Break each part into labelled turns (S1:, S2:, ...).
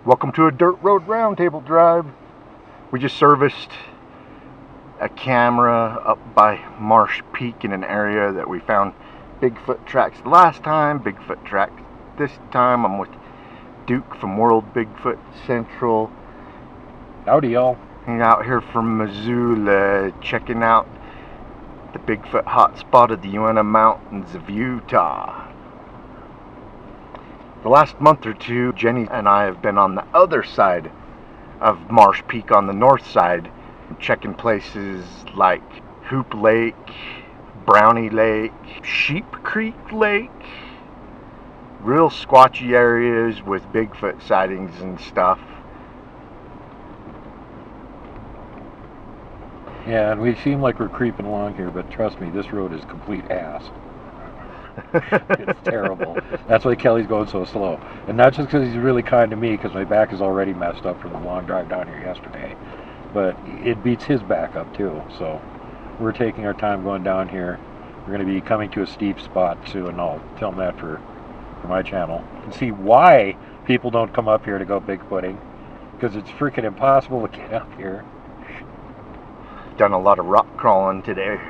S1: Welcome to a Dirt Road Roundtable Drive. We just serviced a camera up by Marsh Peak in an area that we found Bigfoot tracks the last time, Bigfoot tracks this time. I'm with Duke from World Bigfoot Central.
S2: Howdy, y'all.
S1: Hanging out here from Missoula, checking out the Bigfoot hotspot of the Uinta Mountains of Utah. The last month or two, Jenny and I have been on the other side of Marsh Peak on the north side, checking places like Hoop Lake, Brownie Lake, Sheep Creek Lake, real squatchy areas with Bigfoot sightings and stuff.
S2: Yeah, and we seem like we're creeping along here, but trust me, this road is complete ass. It's terrible. That's why Kelly's going so slow. And not just because he's really kind to me, because my back is already messed up from the long drive down here yesterday, but it beats his back up too. So we're taking our time going down here. We're going to be coming to a steep spot soon, and I'll tell them that for my channel. And see why people don't come up here to go bigfooting, because it's freaking impossible to get up here.
S1: Done a lot of rock crawling today.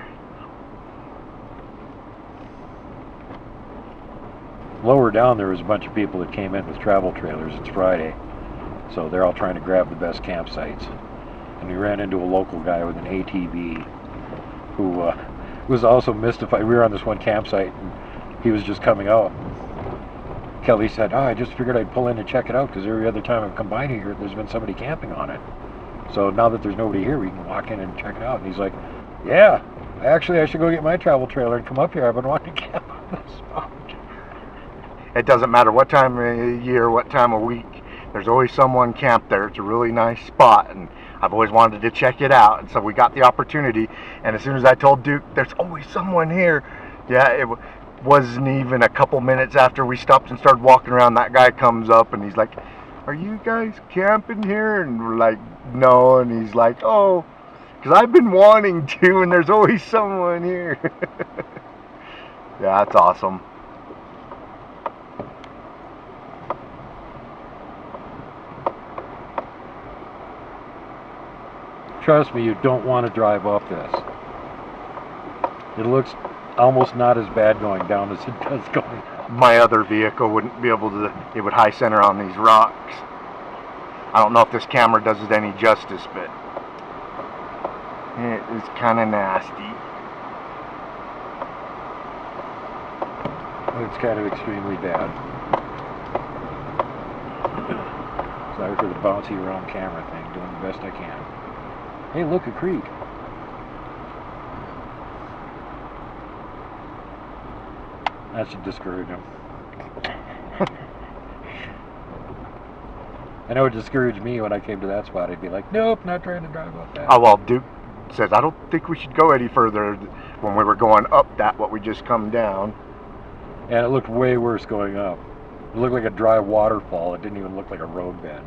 S2: Lower down there was a bunch of people that came in with travel trailers. It's Friday, so they're all trying to grab the best campsites. And we ran into a local guy with an ATV who was also mystified. We were on this one campsite and he was just coming out. Kelly said, I just figured I'd pull in and check it out because every other time I've come by here there's been somebody camping on it. So now that there's nobody here, we can walk in and check it out. And he's like, yeah, actually I should go get my travel trailer and come up here. I've been wanting to camp on this spot.
S1: It doesn't matter what time of year, what time of week, there's always someone camped there. It's a really nice spot, and I've always wanted to check it out, and so we got the opportunity. And as soon as I told Duke, there's always someone here, yeah, it wasn't even a couple minutes after we stopped and started walking around, that guy comes up and he's like, are you guys camping here? And we're like, no. And he's like, oh, because I've been wanting to, and there's always someone here. Yeah, that's awesome.
S2: Trust me, you don't want to drive off this. It looks almost not as bad going down as it does going up.
S1: My other vehicle wouldn't be able to, it would high center on these rocks. I don't know if this camera does it any justice, but it is kind of nasty.
S2: It's kind of extremely bad. Sorry for the bouncy around camera thing, doing the best I can. Hey, look, a creek. That should discourage him. I know it discouraged me when I came to that spot. I'd be like, nope, not trying to drive up that.
S1: Oh, well, Duke says, I don't think we should go any further when we were going up that, what we just come down.
S2: And it looked way worse going up. It looked like a dry waterfall. It didn't even look like a road bed.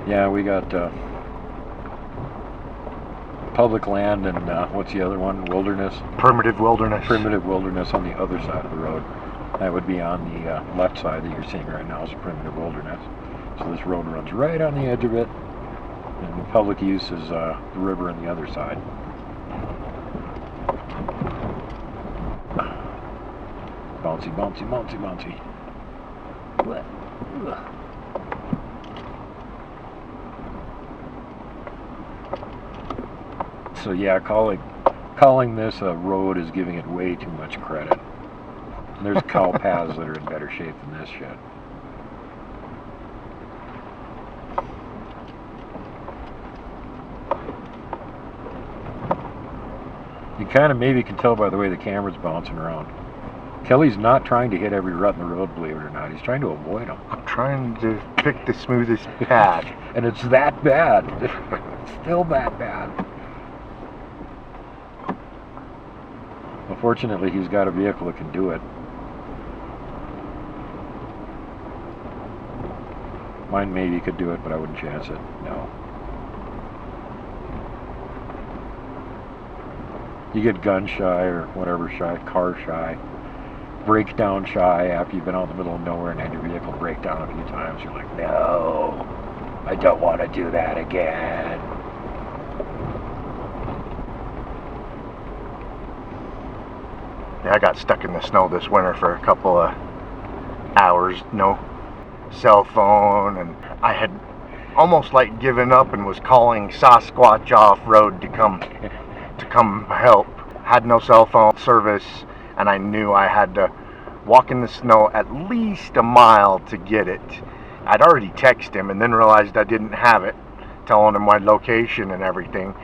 S2: Yeah, we got public land and what's the other one? Wilderness?
S1: Primitive wilderness.
S2: Primitive wilderness on the other side of the road. That would be on the left side that you're seeing right now is primitive wilderness. So this road runs right on the edge of it, and the public use is the river on the other side. Bouncy, bouncy, bouncy, bouncy. Ugh. So yeah, calling this a road is giving it way too much credit. And there's cow paths that are in better shape than this shit. You kind of maybe can tell by the way the camera's bouncing around. Kelly's not trying to hit every rut in the road, believe it or not. He's trying to avoid them.
S1: I'm trying to pick the smoothest path.
S2: And it's that bad. It's still that bad. Well, fortunately, he's got a vehicle that can do it. Mine maybe could do it, but I wouldn't chance it. No. You get gun shy or whatever shy, car shy, breakdown shy after you've been out in the middle of nowhere and had your vehicle break down a few times. You're like, no, I don't want to do that again.
S1: Yeah, I got stuck in the snow this winter for a couple of hours, no cell phone, and I had almost like given up and was calling Sasquatch off-road to come help. Had no cell phone service, and I knew I had to walk in the snow at least a mile to get it. I'd already texted him and then realized I didn't have it, telling him my location and everything.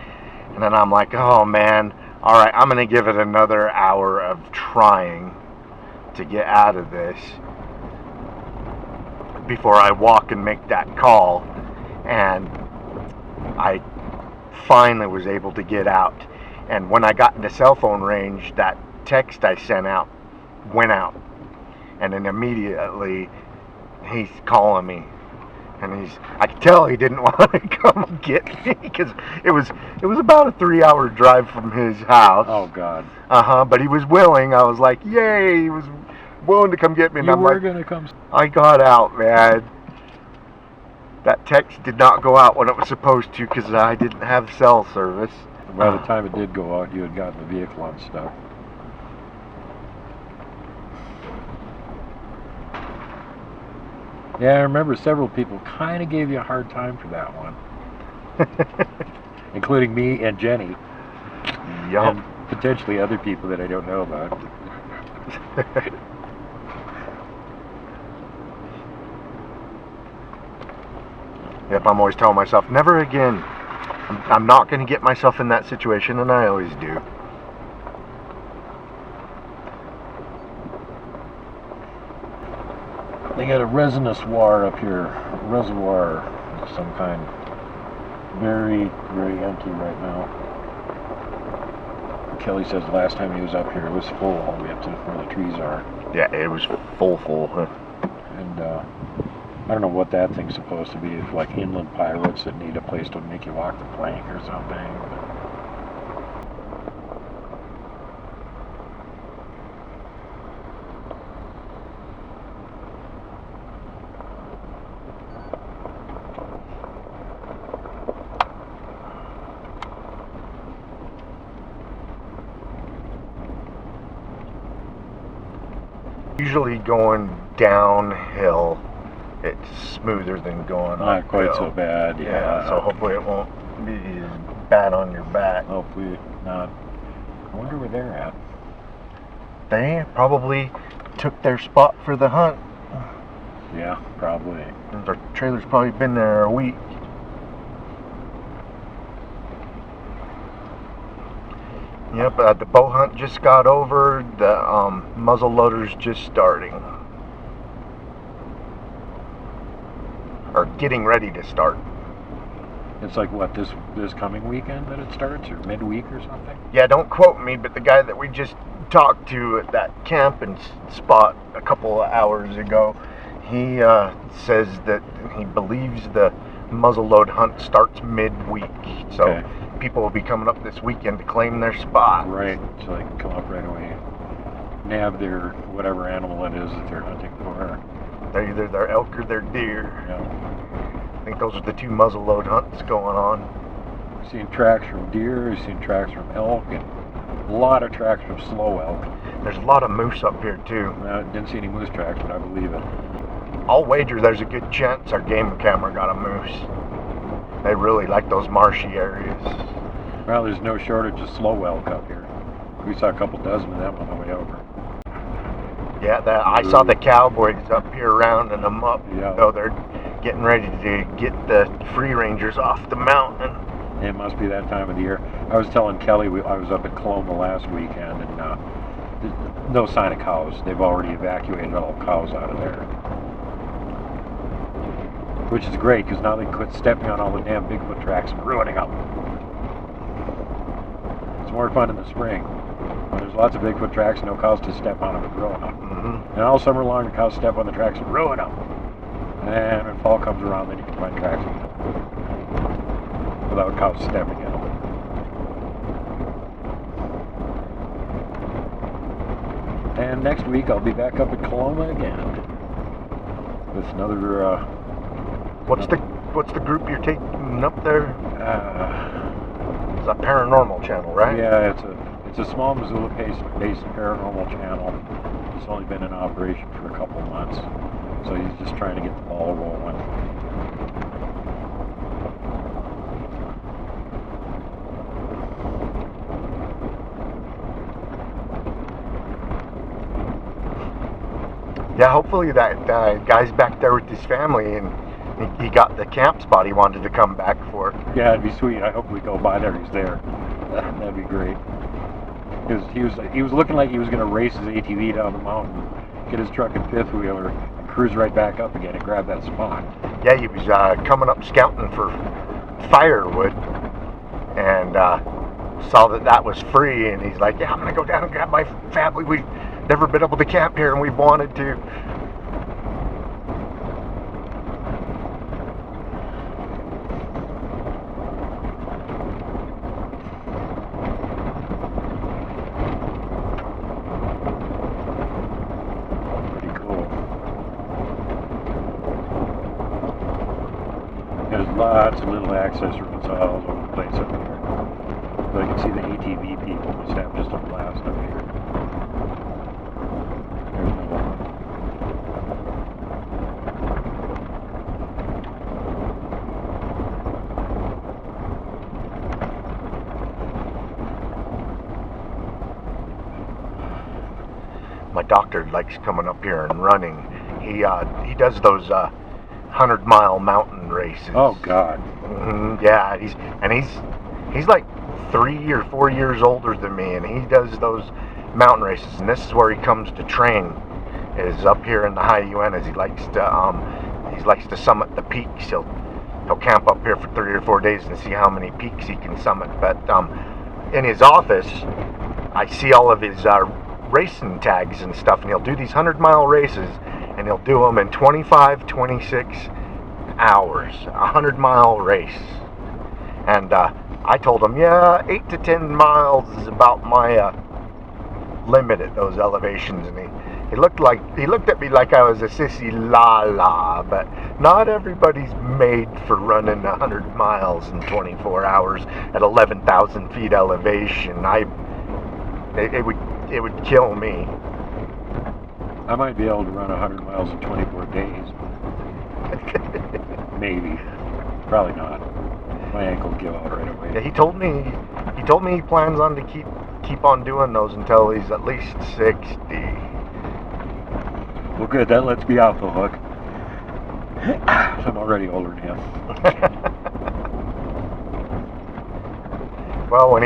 S1: And then I'm like, oh man, alright, I'm going to give it another hour of trying to get out of this before I walk and make that call. And I finally was able to get out. And when I got into cell phone range, that text I sent out went out. And then immediately he's calling me. And I could tell he didn't want to come get me because it was about a 3-hour drive from his house.
S2: Oh God.
S1: But he was willing. I was like, yay! He was willing to come get me. And
S2: You
S1: I'm
S2: were
S1: like,
S2: gonna come.
S1: I got out, man. That text did not go out when it was supposed to because I didn't have cell service.
S2: By the time it did go out, you had gotten the vehicle unstuck. Yeah, I remember several people kind of gave you a hard time for that one. Including me and Jenny.
S1: Yup.
S2: And potentially other people that I don't know about.
S1: Yep, I'm always telling myself, never again. I'm not going to get myself in that situation, and I always do.
S2: They got a reservoir up here. Reservoir of some kind. Very, very empty right now. Kelly says last time he was up here it was full all the way up to where the trees are.
S1: Yeah, it was full. Huh?
S2: And I don't know what that thing's supposed to be. It's like inland pirates that need a place to make you walk the plank or something.
S1: Usually going downhill, it's smoother than going uphill.
S2: Not quite so bad, yeah.
S1: So hopefully it won't be as bad on your back.
S2: Hopefully not. I wonder where they're at.
S1: They probably took their spot for the hunt.
S2: Yeah, probably.
S1: Their trailer's probably been there a week. Yep, the bow hunt just got over. The muzzle loader's just starting. Or getting ready to start.
S2: It's like what, this coming weekend that it starts, or midweek or something?
S1: Yeah, don't quote me, but the guy that we just talked to at that camping spot a couple of hours ago, he says that he believes the muzzleload hunt starts midweek. So
S2: Okay.
S1: people will be coming up this weekend to claim their spot.
S2: Right, so they can come up right away and nab their whatever animal it is that they're hunting for.
S1: They're either their elk or their deer.
S2: Yeah.
S1: I think those are the two muzzleload hunts going on.
S2: I've seen tracks from deer, I've seen tracks from elk, and a lot of tracks from slow elk.
S1: There's a lot of moose up here too.
S2: I didn't see any moose tracks, but I believe it.
S1: I'll wager there's a good chance our game camera got a moose. They really like those marshy areas.
S2: Well, there's no shortage of slow elk up here. We saw a couple dozen of them on the way over.
S1: Yeah, I saw the cowboys up here rounding them up.
S2: Yeah.
S1: So they're getting ready to get the free rangers off the mountain.
S2: It must be that time of the year. I was telling Kelly I was up at Coloma last weekend, and there's no sign of cows. They've already evacuated all cows out of there. Which is great, because now they can quit stepping on all the damn Bigfoot tracks and ruining them. It's more fun in the spring. When there's lots of Bigfoot tracks, no cows to step on them and ruin them.
S1: Mm-hmm.
S2: And all summer long, the cows step on the tracks and ruin them. And when fall comes around, then you can find tracks without cows stepping in them. And next week I'll be back up at Coloma again with another.
S1: What's the group you're taking up there? It's a paranormal channel, right?
S2: Yeah, it's a small Missoula-based paranormal channel. It's only been in operation for a couple months, so he's just trying to get the ball rolling.
S1: Yeah, hopefully that guy's back there with his family and he got the camp spot he wanted to come back for.
S2: Yeah, it'd be sweet. I hope we go by there. He's there. That'd be great. He was looking like he was going to race his ATV down the mountain, get his truck and fifth wheeler, and cruise right back up again and grab that spot.
S1: Yeah, he was coming up scouting for firewood and saw that was free, and he's like, yeah, I'm going to go down and grab my family. We've never been able to camp here, and we've wanted to.
S2: There's lots of little access roads all over the place up here. But I can see the ATV people must have just a blast up here. There's no one.
S1: My doctor likes coming up here and running. He does those 100-mile mountain races.
S2: Oh God.
S1: Yeah, he's like 3 or 4 years older than me, and he does those mountain races. And this is where he comes to train, is up here in the high Uintas. He likes to summit the peaks. He'll camp up here for 3 or 4 days and see how many peaks he can summit. But in his office, I see all of his racing tags and stuff, and he'll do these 100-mile races, and he'll do them in 25, 26 hours, a 100-mile race. And I told him, yeah, 8 to 10 miles is about my limit at those elevations. And he looked at me like I was a sissy la, but not everybody's made for running 100 miles in 24 hours at 11,000 feet elevation. It would kill me.
S2: I might be able to run 100 miles in 24 days. Maybe. Probably not. My ankle will give out right away.
S1: Yeah, he told me he plans on to keep on doing those until he's at least 60.
S2: Well, good. That lets me off the hook. I'm already older than him.
S1: Well, when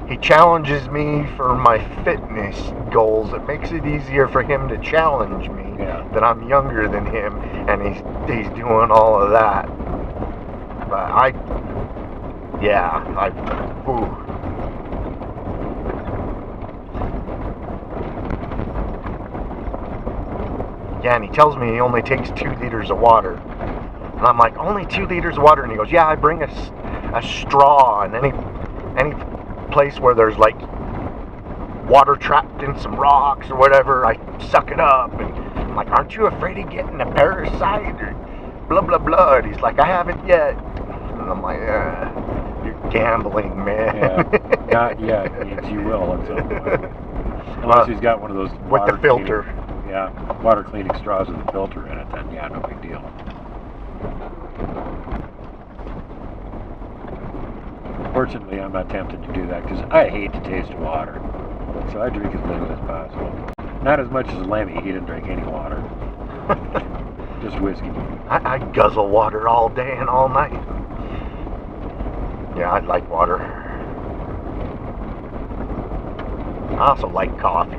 S1: he challenges me for my fitness goals, it makes it easier for him to challenge me.
S2: Yeah.
S1: That I'm younger than him, and he's doing all of that. But ooh. Yeah, and he tells me he only takes 2 liters of water. And I'm like, only 2 liters of water? And he goes, yeah, I bring a straw, and any place where there's like water trapped in some rocks or whatever, I suck it up. And I'm like, aren't you afraid of getting a parasite or blah blah blah? And he's like, I haven't yet. And I'm like, you're gambling, man.
S2: Yeah, not yet. Means you will at some point. Unless he's got one of those
S1: with the filter.
S2: Water cleaning straws with a filter in it, then yeah, no big deal. Fortunately, I'm not tempted to do that because I hate the taste of water. So I drink as little as possible. Not as much as Lemmy. He didn't drink any water. Just whiskey.
S1: I guzzle water all day and all night. Yeah, I like water. I also like coffee.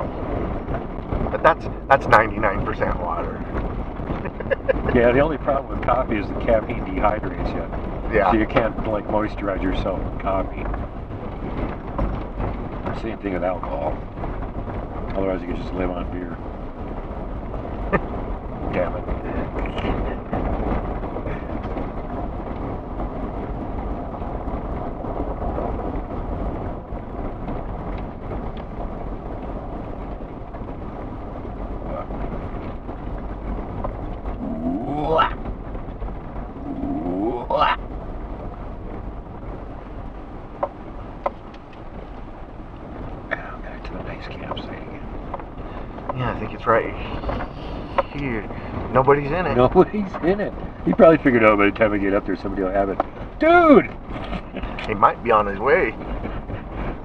S1: But that's 99% water.
S2: Yeah, the only problem with coffee is the caffeine dehydrates you.
S1: Yeah.
S2: So you can't like moisturize yourself with coffee. Same thing with alcohol. Otherwise you can just live on beer. Damn it.
S1: think it's right here. Nobody's in it.
S2: Nobody's in it. He probably figured out by the time I get up there, somebody will have it. Dude!
S1: He might be on his way.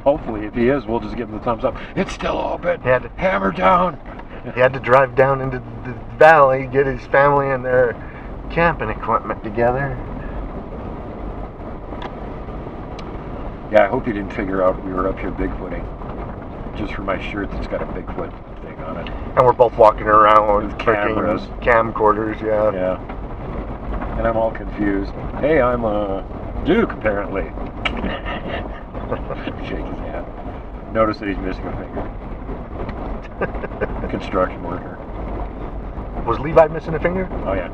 S2: Hopefully, if he is, we'll just give him the thumbs up. It's still open.
S1: Hammer
S2: down.
S1: He had to drive down into the valley, get his family and their camping equipment together.
S2: Yeah, I hope he didn't figure out we were up here Bigfooting. Just for my shirt that's got a Bigfoot thing on it.
S1: And we're both walking around with
S2: cameras.
S1: Camcorders, yeah.
S2: Yeah. And I'm all confused. Hey, I'm Duke, apparently. Shake his hand. Notice that he's missing a finger. Construction worker.
S1: Was Levi missing a finger?
S2: Oh, yeah.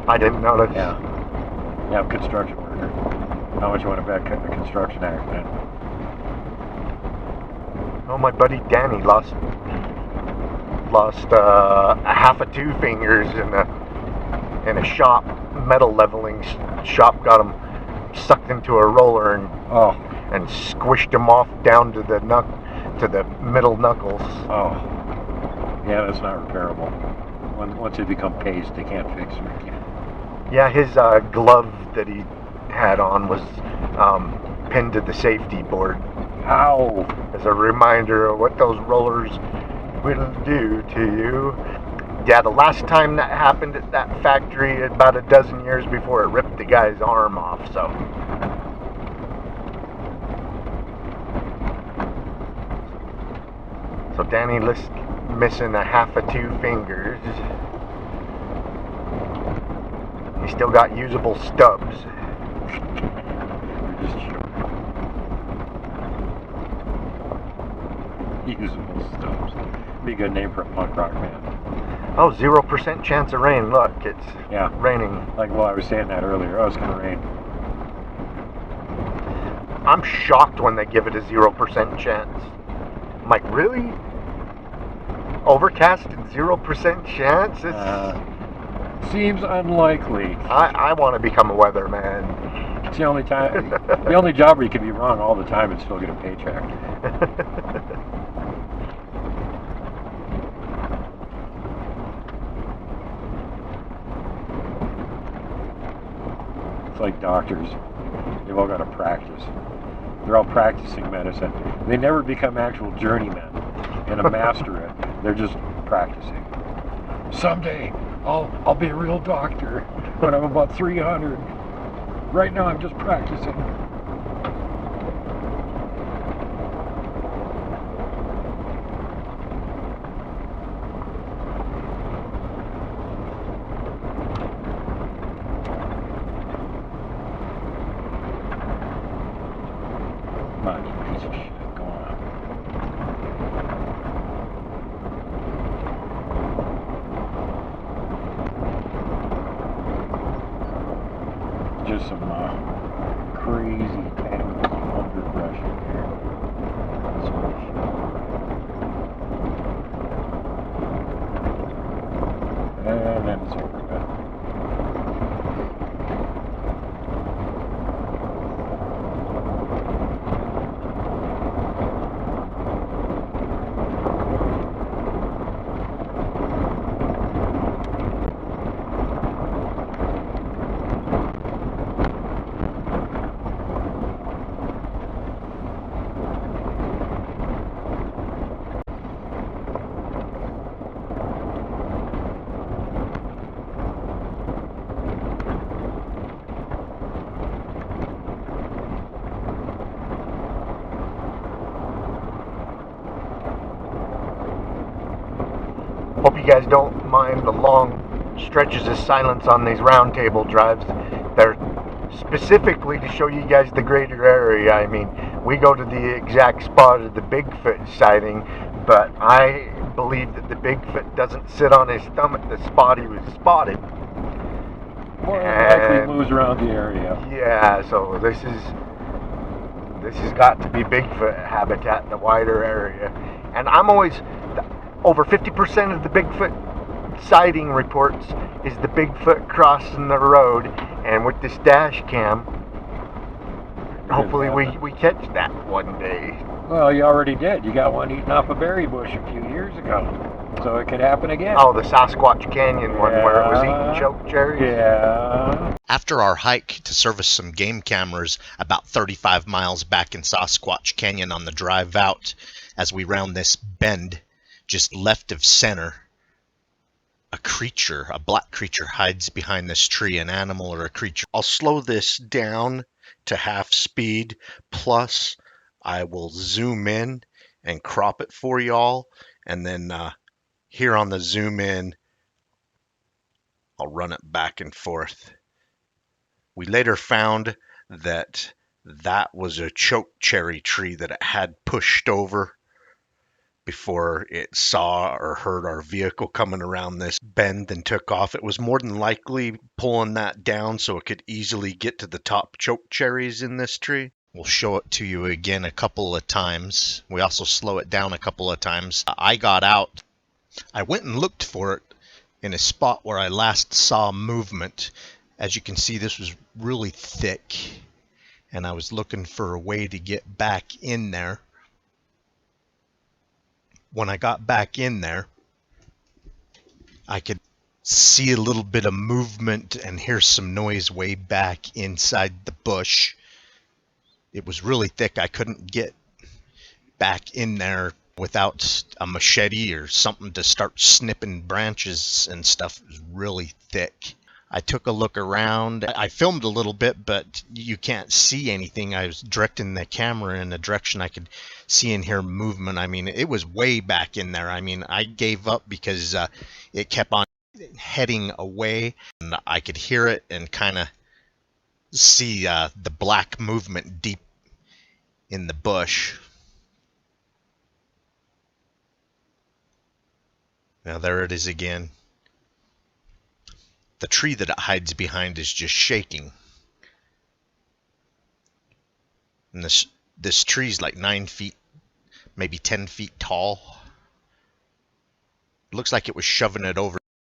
S1: I didn't notice.
S2: Yeah. Yeah, construction worker. How much you want to bet a construction accident?
S1: Oh, my buddy Danny lost half of 2 fingers in a shop, metal leveling shop. Got him sucked into a roller and squished him off down to the middle knuckles.
S2: Oh, yeah, that's not repairable. Once they become paste, they can't fix them again.
S1: Yeah, his glove that he had on was pinned to the safety board.
S2: Ow!
S1: As a reminder of what those rollers will do to you. Yeah, the last time that happened at that factory, about a dozen years before it ripped the guy's arm off, so. So Danny missing a half of 2 fingers. He still got usable stubs.
S2: Just usable stubs. Be a good name for a punk rock band.
S1: Oh, 0% chance of rain. Look, it's raining.
S2: Like, well, I was saying that earlier. Oh, it's going to rain.
S1: I'm shocked when they give it a 0% chance. I'm like, really? Overcast and 0% chance?
S2: Seems unlikely.
S1: I want to become a weatherman.
S2: It's the only time, the only job where you can be wrong all the time and still get a paycheck. It's like doctors. They've all got to practice. They're all practicing medicine. They never become actual journeymen and master it. They're just practicing. Someday I'll be a real doctor when I'm about 300. Right now I'm just practicing. Come on, you piece of shit. Go on. Just some crazy tangles of underbrush in here. That's what and then it's over with.
S1: Hope you guys don't mind the long stretches of silence on these round table drives. They're specifically to show you guys the greater area. I mean, we go to the exact spot of the Bigfoot sighting, but I believe that the Bigfoot doesn't sit on his stomach the spot he was spotted.
S2: More likely moves around the area.
S1: Yeah, so this has got to be Bigfoot habitat in the wider area. And I'm always, over 50% of the Bigfoot sighting reports is the Bigfoot crossing the road, and with this dash cam, hopefully we catch that one day.
S2: Well, you already did. You got one eating off a berry bush a few years ago. So it could happen again.
S1: Oh, the Sasquatch Canyon one where it was eating choke cherries?
S2: Yeah.
S3: After our hike to service some game cameras about 35 miles back in Sasquatch Canyon on the drive out, as we round this bend just left of center, a black creature hides behind this tree, an animal or a creature. I'll slow this down to half speed, plus I will zoom in and crop it for y'all, and then here on the zoom in, I'll run it back and forth. We later found that was a choke cherry tree that it had pushed over before it saw or heard our vehicle coming around this bend and took off. It was more than likely pulling that down so it could easily get to the top choke cherries in this tree. We'll show it to you again a couple of times. We also slow it down a couple of times. I got out. I went and looked for it in a spot where I last saw movement. As you can see, this was really thick, and I was looking for a way to get back in there. When I got back in there, I could see a little bit of movement and hear some noise way back inside the bush. It was really thick. I couldn't get back in there without a machete or something to start snipping branches and stuff. It was really thick. I took a look around. I filmed a little bit, but you can't see anything. I was directing the camera in the direction I could see and hear movement. I mean, it was way back in there. I mean, I gave up because it kept on heading away, and I could hear it and kind of see the black movement deep in the bush. Now there it is again. The tree that it hides behind is just shaking. And this tree's like 9 feet, maybe 10 feet tall. It looks like it was shoving it over.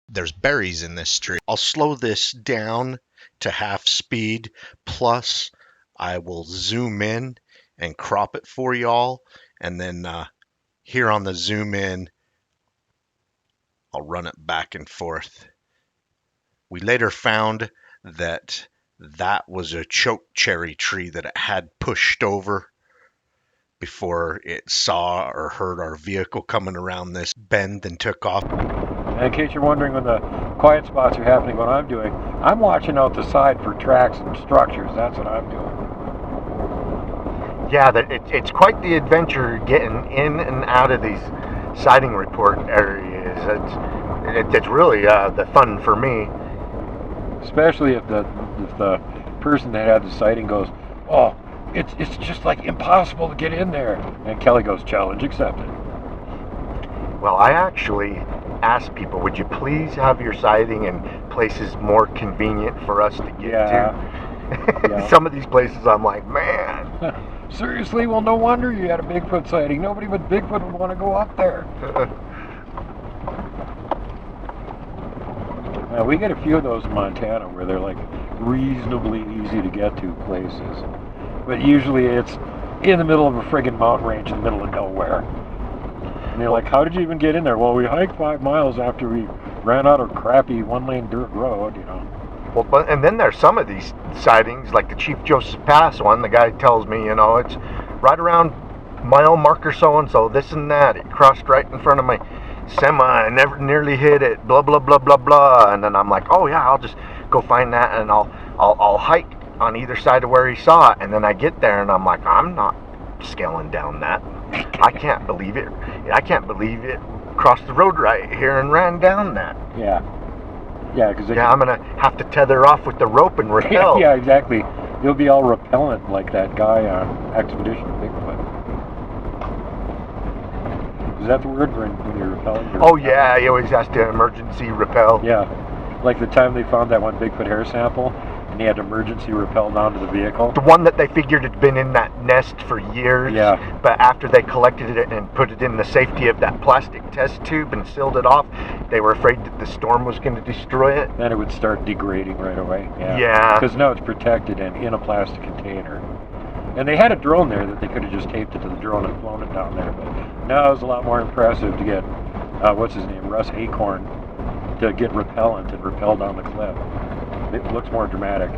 S3: There's berries in this tree. I'll slow this down to half speed, plus I will zoom in and crop it for y'all. And then here on the zoom in, I'll run it back and forth. We later found that was a choke cherry tree that it had pushed over before it saw or heard our vehicle coming around this bend and took off.
S2: And in case you're wondering when the quiet spots are happening, what I'm doing, I'm watching out the side for tracks and structures. That's what I'm doing.
S1: Yeah, it's quite the adventure getting in and out of these sighting report areas. It's really the fun for me.
S2: Especially if the person that had the sighting goes, oh, it's just like impossible to get in there. And Kelly goes, challenge accepted.
S1: Well, I actually asked people, would you please have your sighting in places more convenient for us to get to?
S2: Yeah.
S1: Some of these places I'm like, man.
S2: Seriously? Well, no wonder you had a Bigfoot sighting. Nobody but Bigfoot would want to go up there. Now, we get a few of those in Montana where they're like reasonably easy to get to places. But usually it's in the middle of a friggin' mountain range in the middle of nowhere. And they're like, how did you even get in there? Well, we hiked 5 miles after we ran out of crappy one-lane dirt road, you know.
S1: Well, and then there's some of these sightings, like the Chief Joseph Pass one. The guy tells me, you know, it's right around mile marker so-and-so, this and that. It crossed right in front of my semi. I nearly hit it, blah, blah, blah, blah, blah. And then I'm like, oh, yeah, I'll just go find that, and I'll hike on either side of where he saw it. And then I get there, and I'm like, I'm not scaling down that. I can't believe it. I can't believe it crossed the road right here and ran down that.
S2: Yeah. Yeah, because
S1: I'm gonna have to tether off with the rope and rappel.
S2: Yeah, exactly. You'll be all repellent like that guy on Expedition Bigfoot. Is that the word when you're repelling?
S1: Oh yeah, he always has to emergency repel.
S2: Yeah, like the time they found that one Bigfoot hair sample, and he had to emergency repel down to the vehicle.
S1: The one that they figured had been in that nest for years.
S2: Yeah.
S1: But after they collected it and put it in the safety of that plastic test tube and sealed it off, they were afraid that the storm was going to destroy it.
S2: Then it would start degrading right away.
S1: Yeah.
S2: Because now it's protected and in a plastic container. And they had a drone there that they could have just taped it to the drone and flown it down there. But now it's a lot more impressive to get what's his name, Russ Acorn, to get repellent and rappel down the cliff. It looks more dramatic.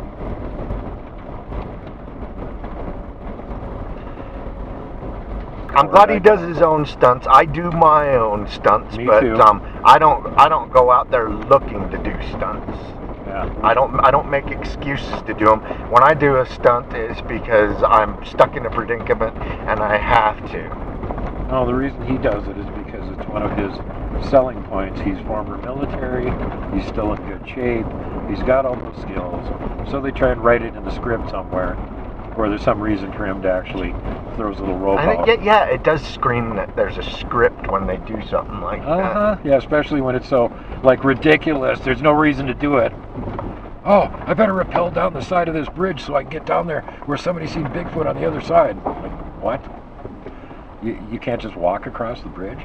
S1: I'm glad he does his own stunts. I do my own stunts,
S2: Me
S1: but
S2: too.
S1: I don't go out there looking to do stunts.
S2: Yeah.
S1: I don't make excuses to do them. When I do a stunt, it's because I'm stuck in a predicament and I have to.
S2: No, the reason he does it is because it's one of his selling points. He's former military, he's still in good shape, he's got all those skills. So they try and write it in the script somewhere, or there's some reason for him to actually throw his little rope out.
S1: Yeah, it does scream that there's a script when they do something like that.
S2: Yeah, especially when it's so, like, ridiculous. There's no reason to do it. Oh, I better rappel down the side of this bridge so I can get down there where somebody's seen Bigfoot on the other side. Like, what? You can't just walk across the bridge?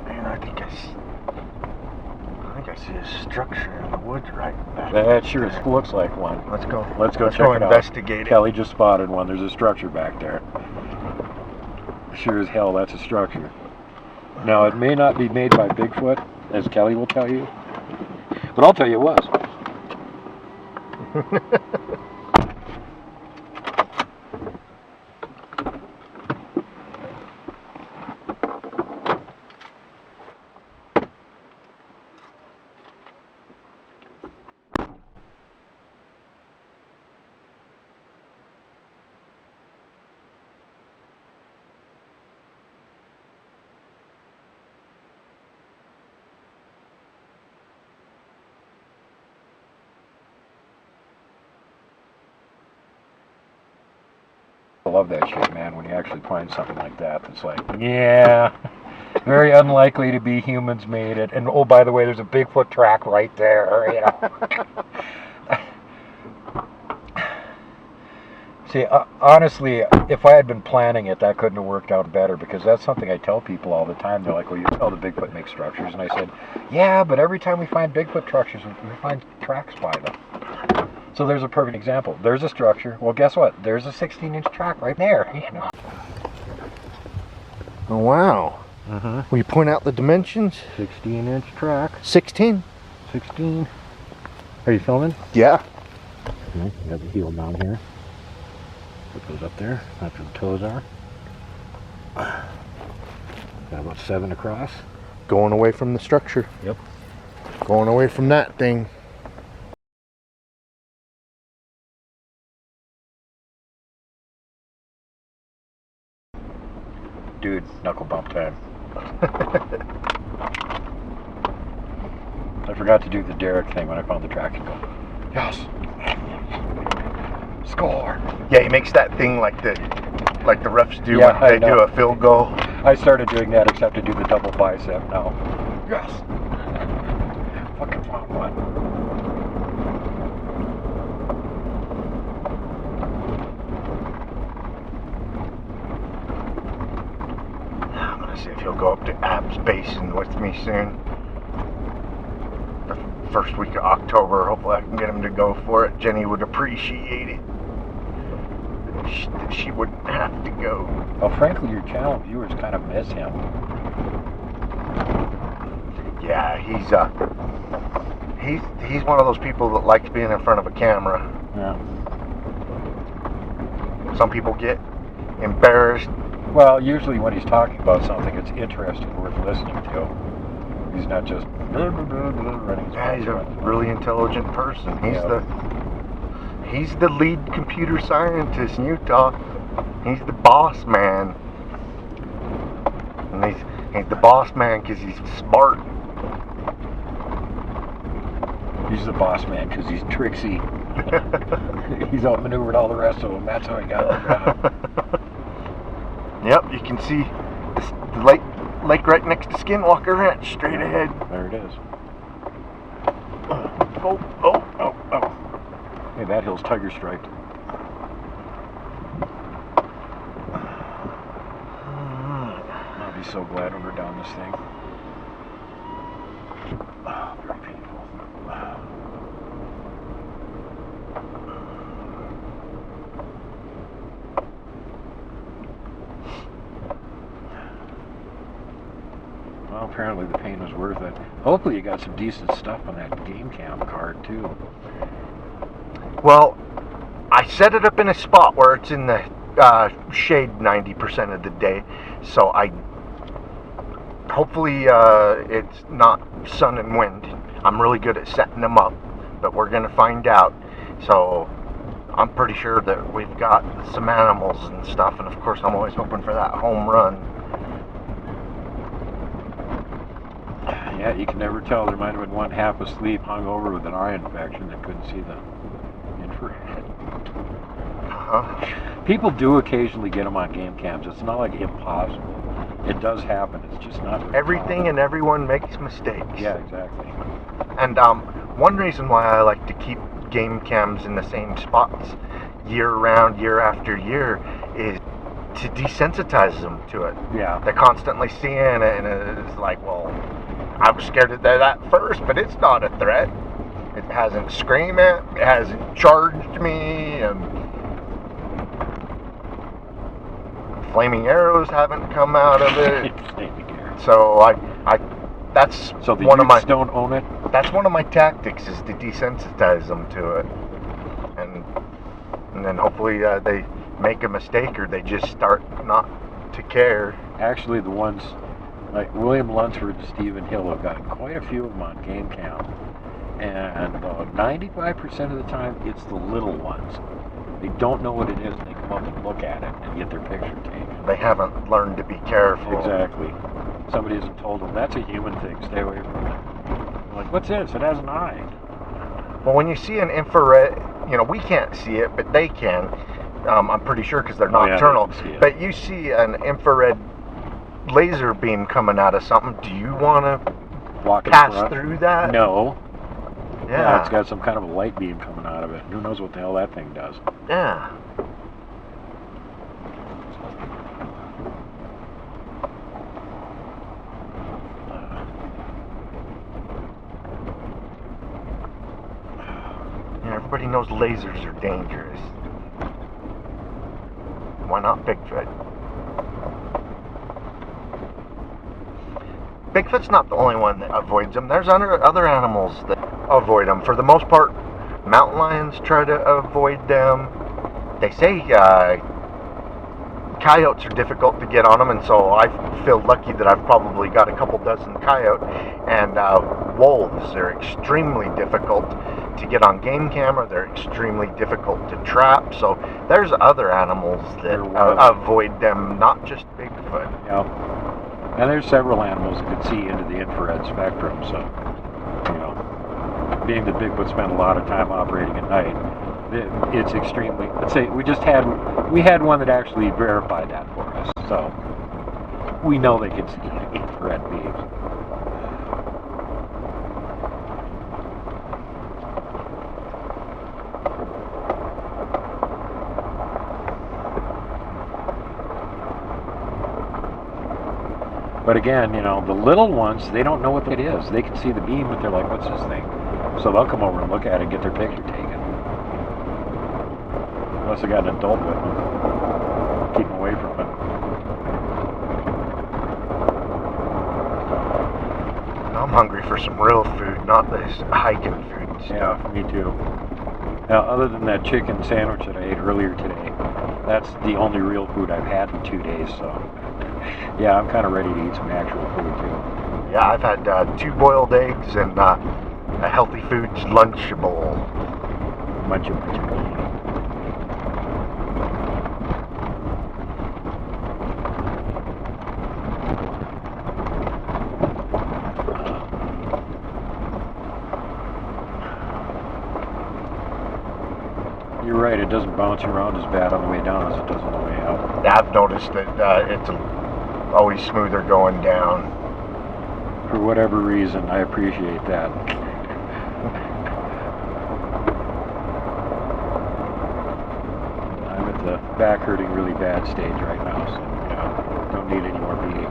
S1: Man, I think I see a structure in the woods right back.
S2: That sure looks like one.
S1: Let's go.
S2: Let's go check it out.
S1: Investigate it.
S2: Kelly just spotted one. There's a structure back there. Sure as hell, that's a structure. Now, it may not be made by Bigfoot, as Kelly will tell you, but I'll tell you it was. I love that shit, man, when you actually find something like that. It's like, yeah, very unlikely to be humans made it. And oh, by the way, there's a Bigfoot track right there, you know. See, honestly, if I had been planning it, that couldn't have worked out better, because that's something I tell people all the time. They're like, well, you tell the Bigfoot makes structures. And I said, yeah, but every time we find Bigfoot structures, we find tracks by them. So there's a perfect example. There's a structure. Well, guess what? There's a 16-inch track right there. You know.
S1: Oh, wow. Will you point out the dimensions?
S2: 16-inch track.
S1: 16.
S2: 16. Are you filming?
S1: Yeah.
S2: Okay, you got the heel down here. Put those up there. That's where the toes are. Got about 7 across.
S1: Going away from the structure.
S2: Yep.
S1: Going away from that thing.
S2: Dude, knuckle bump time. I forgot to do the Derek thing when I found the track and go, yes, score.
S1: Yeah, he makes that thing like the refs do
S2: Yeah,
S1: when they do a field goal.
S2: I started doing that, except to do the double bicep now. Yes. Fucking found one.
S1: I'm gonna see if he'll go up to Abs Basin with me soon. The first week of October. Hopefully I can get him to go for it. Jenny would appreciate it. She wouldn't have to go.
S2: Well, frankly, your channel viewers kind of miss him.
S1: Yeah, he's one of those people that likes being in front of a camera.
S2: Yeah.
S1: Some people get embarrassed.
S2: Well, usually when he's talking about something, it's interesting, worth listening to. He's not just running his
S1: Yeah, he's a
S2: mouth.
S1: really intelligent person. He's the lead computer scientist in Utah. He's the boss man. And he's the boss man because he's smart.
S2: He's the boss man because he's tricksy. He's outmaneuvered all the rest of them. That's how he got the job.
S1: Yep, you can see the lake right next to Skinwalker Ranch, straight ahead.
S2: There it is.
S1: Oh.
S2: Hey, that hill's tiger striped. I'll be so glad when we're down this thing. Oh, very painful. apparently the pain was worth it. Hopefully you got some decent stuff on that game cam card too.
S1: Well, I set it up in a spot where it's in the shade 90% of the day, so hopefully it's not sun and wind. I'm really good at setting them up, but we're gonna find out. So I'm pretty sure that we've got some animals and stuff, and of course I'm always hoping for that home run.
S2: Yeah, you can never tell. There might have been one half asleep, hung over with an eye infection that couldn't see the infrared. People do occasionally get them on game cams. It's not like impossible. It does happen. It's just not very
S1: Everything
S2: common.
S1: and everyone makes mistakes.
S2: Yeah, exactly.
S1: And one reason why I like to keep game cams in the same spots year round, year after year, is to desensitize them to it.
S2: Yeah.
S1: They're constantly seeing it, and it's like, well, I was scared of that at first, but it's not a threat. It hasn't screamed at me, it hasn't charged me, and flaming arrows haven't come out of it. So that's
S2: So the
S1: one of my
S2: youths don't own it?
S1: that's one of my tactics, is to desensitize them to it, and then hopefully they make a mistake or they just start not to care.
S2: Actually, the ones like William Lunsford and Stephen Hill have got quite a few of them on game cam, and about 95% of the time it's the little ones. They don't know what it is, and they come up and look at it and get their picture taken.
S1: They haven't learned to be careful.
S2: Exactly. Somebody hasn't told them, that's a human thing, stay away from it. I'm like, what's this? It has an eye.
S1: Well, when you see an infrared, we can't see it, but they can. I'm pretty sure because they're
S2: Oh, yeah, they
S1: nocturnal.
S2: can see it.
S1: But you see an infrared laser beam coming out of something. Do you want to
S2: Walk in
S1: pass
S2: front.
S1: through that?
S2: No.
S1: Yeah.
S2: It's got some kind of a light beam coming out of it. Who knows what the hell that thing does?
S1: Yeah. Everybody knows lasers are dangerous. Why not Bigfoot? Bigfoot's not the only one that avoids them. There's other animals that avoid them. For the most part, mountain lions try to avoid them. They say coyotes are difficult to get on them, and so I feel lucky that I've probably got a couple dozen coyote. And wolves are extremely difficult to get on game camera. They're extremely difficult to trap. So there's other animals that avoid them, not just Bigfoot.
S2: Yeah. And there's several animals that can see into the infrared spectrum, so, being that Bigfoot spent a lot of time operating at night, it's extremely, let's say, we had one that actually verified that for us, so we know they can see infrared beams. But again, the little ones, they don't know what it is. They can see the beam, but they're like, what's this thing? So they'll come over and look at it and get their picture taken. Unless they got an adult with them. Keep them away from it.
S1: I'm hungry for some real food, not this hiking food stuff.
S2: Yeah, me too. Now, other than that chicken sandwich that I ate earlier today, that's the only real food I've had in 2 days, so yeah, I'm kind of ready to eat some actual food too.
S1: Yeah, I've had 2 boiled eggs and a healthy foods lunch bowl.
S2: Munchie. You're right, it doesn't bounce around as bad on the way down as it does on the way up.
S1: I've noticed that it's always smoother going down.
S2: For whatever reason, I appreciate that. I'm at the back hurting really bad stage right now, so don't need any more beating,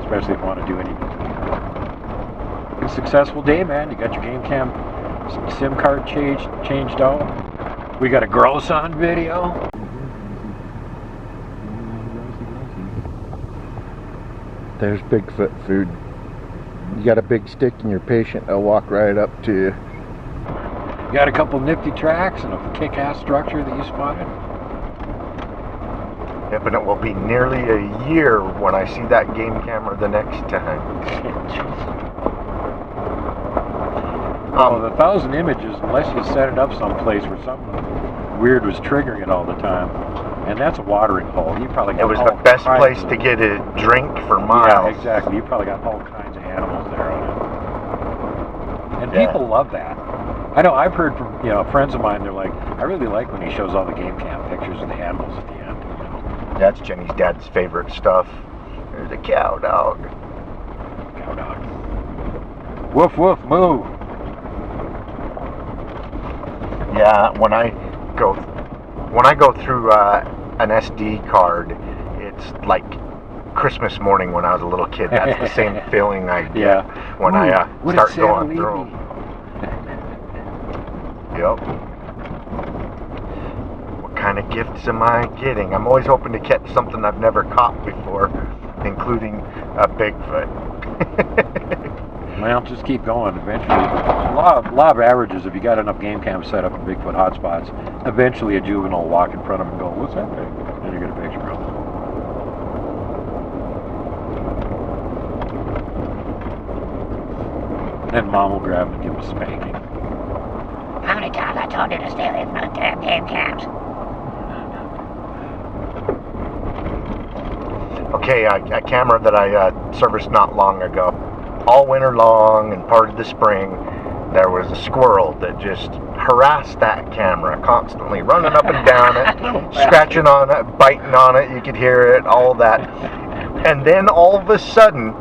S2: especially if I want to do anything. A successful day, man. You got your game cam SIM card changed out. We got a grouse on video.
S1: There's Bigfoot food. You got a big stick and you're patient, they'll walk right up to you.
S2: You got a couple nifty tracks and a kick-ass structure that you spotted?
S1: Yep, and it will be nearly a year when I see that game camera the next time.
S2: The 1,000 images, unless you set it up someplace where something weird was triggering it all the time, and that's a watering hole. You probably got
S1: it was the best place to get a drink for miles.
S2: Yeah, exactly. You probably got all kinds of animals there on it, and people love that. I know. I've heard from friends of mine. They're like, I really like when he shows all the game cam pictures of the animals at the end.
S1: That's Jenny's dad's favorite stuff. There's a cow dog.
S2: Cow dog. Woof woof moo.
S1: Yeah, when I go through an SD card, it's like Christmas morning when I was a little kid. That's the same feeling I get when I start going through them. Yep. What kind of gifts am I getting? I'm always hoping to catch something I've never caught before, including a Bigfoot.
S2: Well, just keep going. Eventually, a lot of averages. If you got enough game cams set up in Bigfoot hotspots, eventually a juvenile will walk in front of them and go, "What's that thing?" And you get a picture of it. Then mom will grab him and give him a spanking.
S4: How many times I told you to stay away from those damn game cams?
S1: Okay, a camera that I serviced not long ago. All winter long and part of the spring, there was a squirrel that just harassed that camera, constantly running up and down it, scratching on it, biting on it, you could hear it, all that. And then all of a sudden,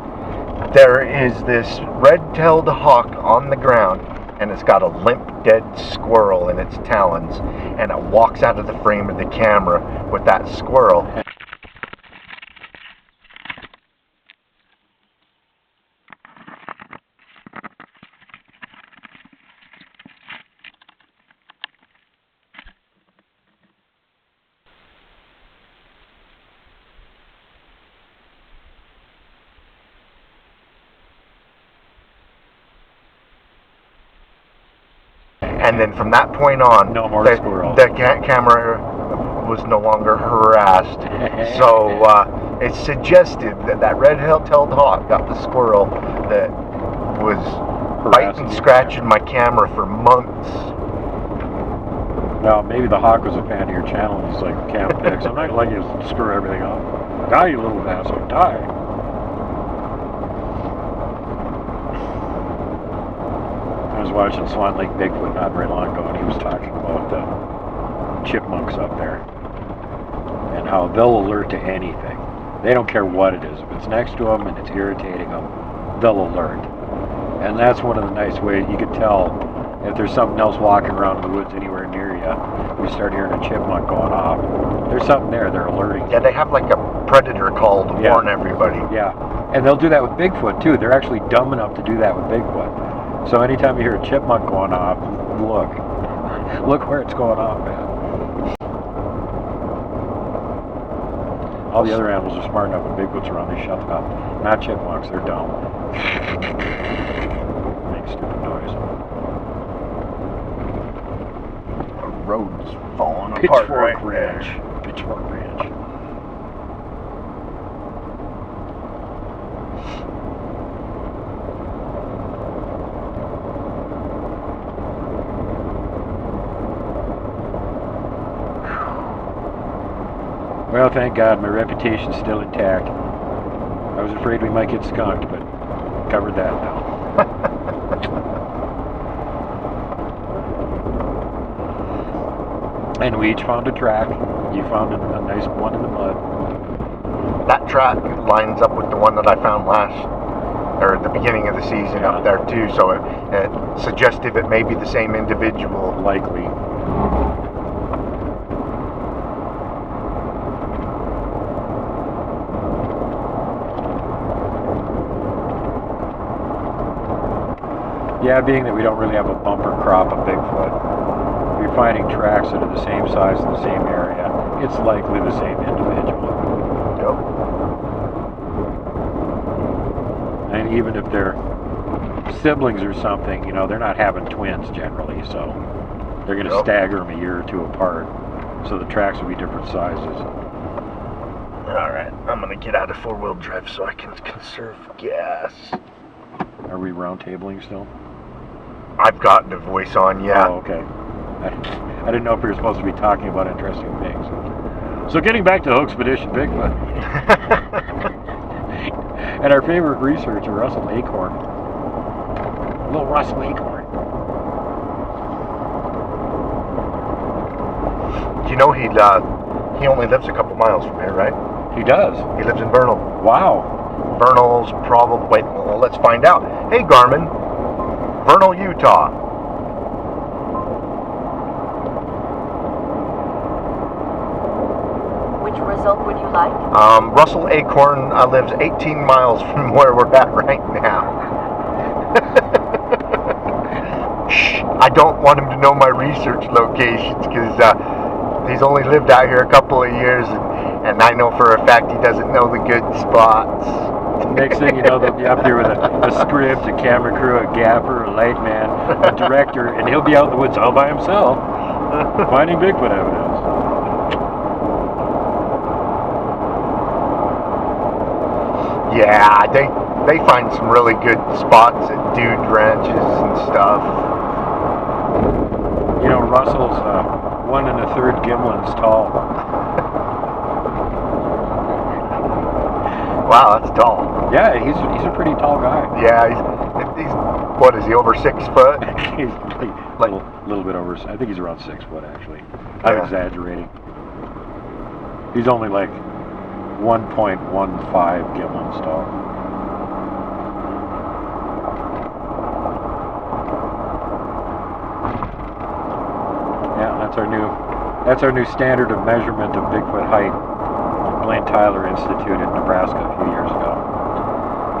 S1: there is this red-tailed hawk on the ground, and it's got a limp, dead squirrel in its talons, and it walks out of the frame of the camera with that squirrel. And then from that point on,
S2: no more squirrel.
S1: The camera was no longer harassed. So it's suggestive that that red-tailed hawk got the squirrel that was biting and scratching my camera for months.
S2: Now, maybe the hawk was a fan of your channel and he's like, cam pics. I'm not letting you screw everything up. Die, you little asshole, die. I was watching Swan Lake Bigfoot not very long ago, and he was talking about the chipmunks up there and how they'll alert to anything. They don't care what it is. If it's next to them and it's irritating them, they'll alert. And that's one of the nice ways you can tell if there's something else walking around in the woods anywhere near you. You start hearing a chipmunk going off. There's something there. They're alerting.
S1: Yeah, they have like a predator call to warn everybody.
S2: Yeah, and they'll do that with Bigfoot too. They're actually dumb enough to do that with Bigfoot. So anytime you hear a chipmunk going off, look where it's going off, man. All the other animals are smart enough when Bigfoot's around, they shut them up. Not chipmunks, they're dumb. Make stupid noise.
S1: The road's falling apart right
S2: Ranch.
S1: there.
S2: Pitchfork Ranch. Well, thank God, my reputation's still intact. I was afraid we might get skunked, but covered that now. And we each found a track. You found a nice one in the mud.
S1: That track lines up with the one that I found or at the beginning of the season up there too, so it's suggestive it may be the same individual.
S2: Likely. Yeah, being that we don't really have a bumper crop of Bigfoot, if you're finding tracks that are the same size in the same area, it's likely the same individual.
S1: Yep.
S2: And even if they're siblings or something, you know, they're not having twins generally, so they're going to
S1: Yep.
S2: stagger them a year or two apart. So the tracks will be different sizes.
S1: Alright, I'm gonna get out of 4-wheel drive so I can conserve gas.
S2: Are we round tabling still?
S1: I've got the voice on, yeah.
S2: Oh, okay. I didn't know if we were supposed to be talking about interesting things. So getting back to Hoaxpedition Bigfoot. And our favorite researcher, Russell Acorn. Little Russell Acorn.
S1: You know he only lives a couple miles from here, right?
S2: He does.
S1: He lives in Vernal.
S2: Wow.
S1: Vernal's probably... Wait, well, let's find out. Hey, Garmin. Vernal, Utah.
S5: Which result would you like?
S1: Russell Acorn lives 18 miles from where we're at right now. Shh, I don't want him to know my research locations because he's only lived out here a couple of years, and I know for a fact he doesn't know the good spots.
S2: Next thing you know, they'll be up there with a script, a camera crew, a gaffer, a light man, a director, and he'll be out in the woods all by himself, finding Bigfoot evidence.
S1: Yeah, they find some really good spots at dude ranches and stuff.
S2: You know, Russell's 1 1/3 gimlins tall.
S1: Wow, that's tall.
S2: Yeah, he's a pretty tall guy.
S1: Yeah, he's what is he, over 6 foot?
S2: He's a little bit over. I think he's around 6 foot actually. I'm
S1: Yeah.
S2: exaggerating. He's only like 1.15 gimlins tall. Yeah, that's our new standard of measurement of Bigfoot height. Blaine Tyler Institute in Nebraska a few years ago.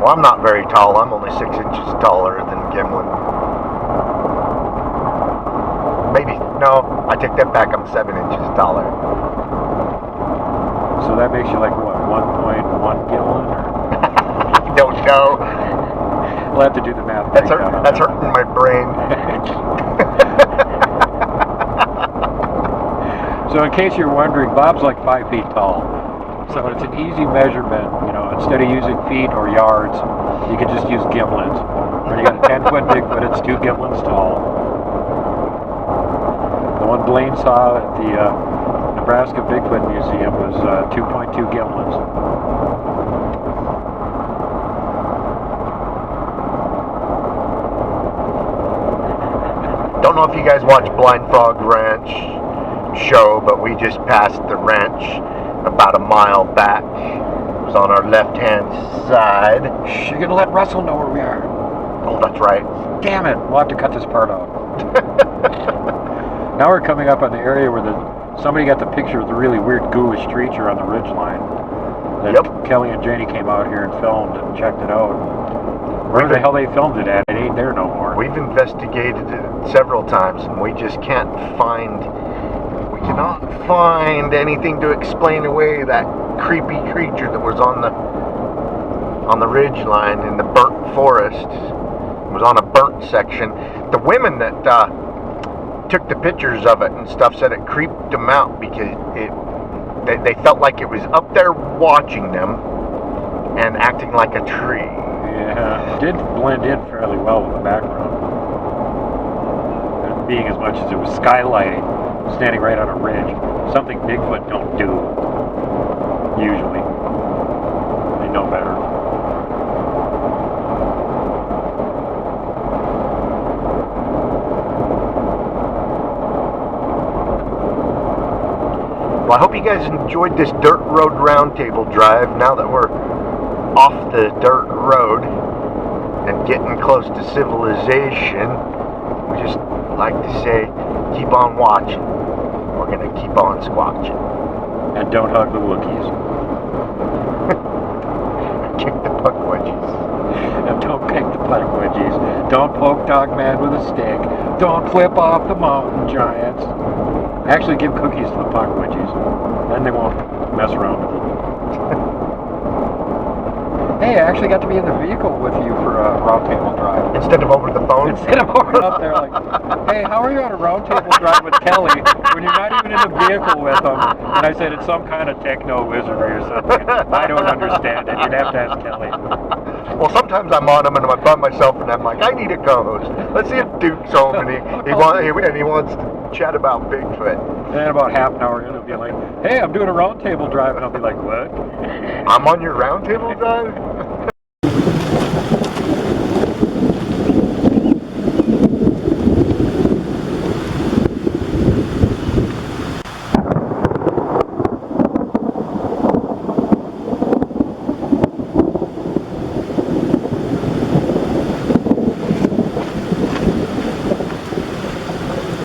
S1: Well, I'm not very tall. I'm only 6 inches taller than Gimlin. Maybe, no, I take that back. I'm 7 inches taller.
S2: So that makes you like what, 1.1 gimlin? Or?
S1: I don't know.
S2: We'll have to do the math.
S1: That's
S2: breakdown on
S1: that's
S2: that.
S1: hurting my brain.
S2: So in case you're wondering, Bob's like 5 feet tall. So it's an easy measurement, you know, instead of using feet or yards, you can just use gimlins. When you got a 10-foot Bigfoot, it's 2 gimlins tall. The one Blaine saw at the Nebraska Bigfoot Museum was 2.2 gimlins.
S1: Don't know if you guys watch Blind Frog Ranch show, but we just passed the ranch about a mile back. It was on our left-hand side.
S2: Shh, you're gonna let Russell know where we are.
S1: Oh, that's right.
S2: Damn it, we'll have to cut this part out. Now we're coming up on the area where somebody got the picture of the really weird ghoulish creature on the ridgeline. That Kelly and Janie came out here and filmed and checked it out. Where the hell they filmed it at? It ain't there no more.
S1: We've investigated it several times, and we just can't find... We cannot find anything to explain away that creepy creature that was on the ridge line in the burnt forest. It was on a burnt section. The women that took the pictures of it and stuff said it creeped them out because they felt like it was up there watching them and acting like a tree.
S2: Yeah, it did blend in fairly well with the background. And being as much as it was skylighting, standing right on a ridge, something Bigfoot don't do usually. They know better.
S1: Well, I hope you guys enjoyed this dirt road roundtable drive. Now that we're off the dirt road and getting close to civilization, we just like to say, keep on watching. We're going to keep on squatching.
S2: And don't hug the Wookiees.
S1: Kick the puck wedgies.
S2: And don't kick the puck wedgies. Don't poke Dogman with a stick. Don't flip off the mountain giants. Actually give cookies to the puck wedgies. Then they won't mess around with you. hey, I actually got to be in the vehicle with you for a roundtable drive.
S1: Instead of over the phone?
S2: Instead of over up there like, hey, how are you on a roundtable drive with Kelly when you're not even in the vehicle with him? And I said, it's some kind of techno wizardry or something. I don't understand it. You'd have to ask Kelly.
S1: Well, sometimes I'm on them and I'm by myself and I'm like, I need a co-host. Let's see if Duke's home and he wants to chat about Bigfoot.
S2: And then about half an hour in, he'll be like, hey, I'm doing a roundtable drive. And I'll be like, what?
S1: I'm on your roundtable drive?